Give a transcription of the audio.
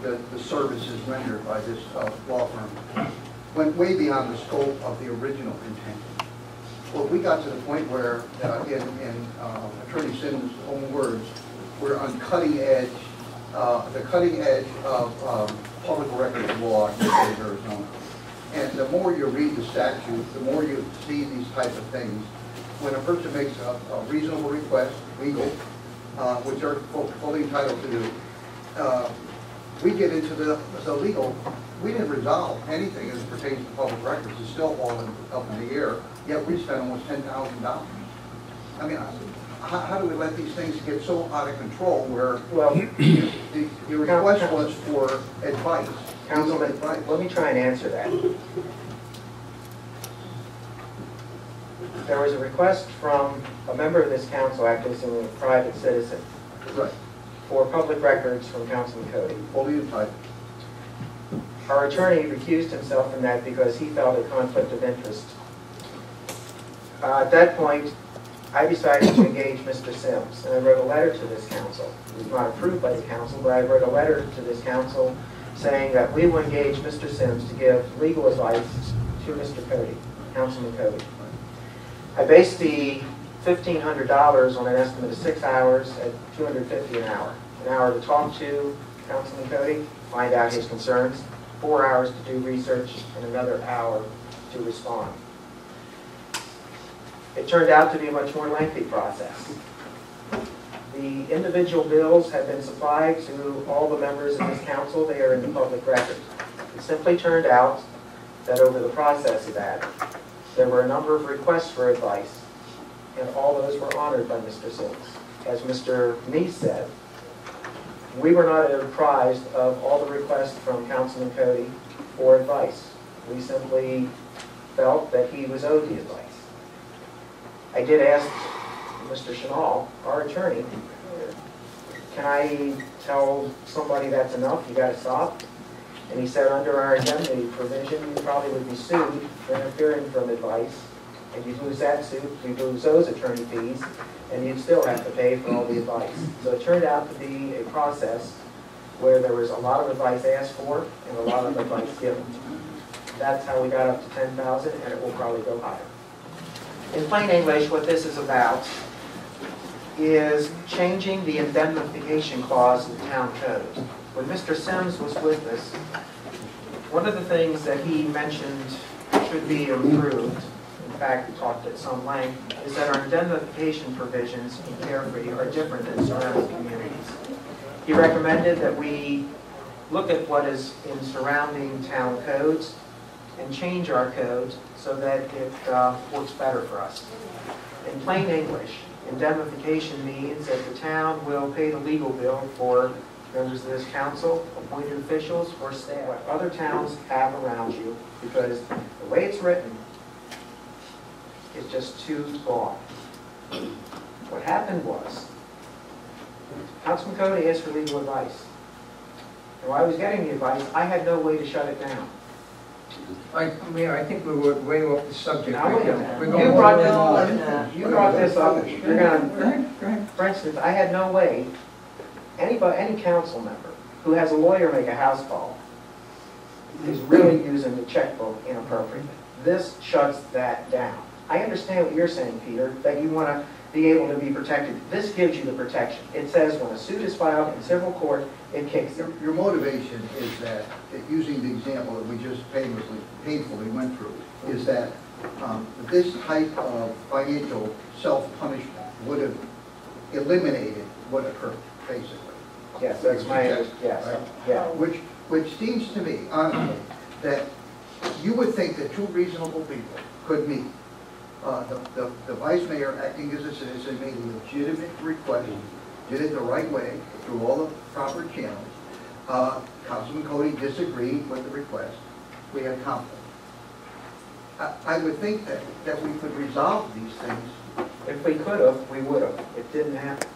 the services rendered by this law firm went way beyond the scope of the original intent. Well, we got to the point where, in Attorney Sims' own words, we're on cutting edge, the cutting edge of public records law in the state of Arizona. And the more you read the statute, the more you see these types of things. When a person makes a reasonable request, legal, which they're fully entitled to do, we get into the legal. We didn't resolve anything as it pertains to public records. It's still all up in the air, yet we spent almost $10,000. I mean, how do we let these things get so out of control where, well, the request was for advice? Councilman, let me try and answer that. There was a request from a member of this council acting as a private citizen. Right. For public records from Councilman Coady. Fully entitled. Our attorney recused himself from that because he felt a conflict of interest. At that point, I decided to engage Mr. Sims, and I wrote a letter to this council. It was not approved by the council, but I wrote a letter to this council saying that we will engage Mr. Sims to give legal advice to Mr. Coady, Councilman Coady. I based the $1,500 on an estimate of 6 hours at $250 an hour. An hour to talk to Councilman Coady, find out his concerns, 4 hours to do research, and another hour to respond. It turned out to be a much more lengthy process. The individual bills have been supplied to all the members of this council. They are in the public record. It simply turned out that over the process of that, there were a number of requests for advice, and all those were honored by Mr. Sims. As Mr. Neese said, we were not apprised of all the requests from Councilman Coady for advice. We simply felt that he was owed the advice. I did ask Mr. Chenal, our attorney, can I tell somebody that's enough, you got to stop? And he said under our indemnity provision, you probably would be sued for interfering from advice, and you'd lose that suit, you'd lose those attorney fees, and you'd still have to pay for all the advice. So it turned out to be a process where there was a lot of advice asked for and a lot of advice given. That's how we got up to $10,000, and it will probably go higher. In plain English, what this is about is changing the indemnification clause in the town code. When Mr. Sims was with us, one of the things that he mentioned should be improved, in fact, talked at some length, is that our indemnification provisions in Carefree are different than surrounding communities. He recommended that we look at what is in surrounding town codes and change our codes so that it works better for us. In plain English, indemnification means that the town will pay the legal bill for members of this council, appointed officials, or staff, what other towns have around you, because the way it's written is just too broad. What happened was, Councilman Coady asked for legal advice. And while I was getting the advice, I had no way to shut it down. Mayor, I think we were way off the subject. Now, wait a minute. You brought this up. You're gonna, Go ahead. for instance, I had no way, any council member who has a lawyer make a house call is really using the checkbook inappropriately. This shuts that down. I understand what you're saying, Peter, that you want to be able to be protected. This gives you the protection. It says when a suit is filed in civil court, it kicks in. Your motivation is that, using the example that we just painfully went through, is that this type of financial self-punishment would have eliminated what occurred, basically. Yes, that's my, yes, right? yeah. Which seems to me, honestly, that you would think that two reasonable people could meet. The vice mayor, acting as a citizen, made a legitimate request, did it the right way, through all the proper channels. Councilman Coady disagreed with the request. We had conflict. I would think that we could resolve these things. If we could have, we would have. It didn't happen.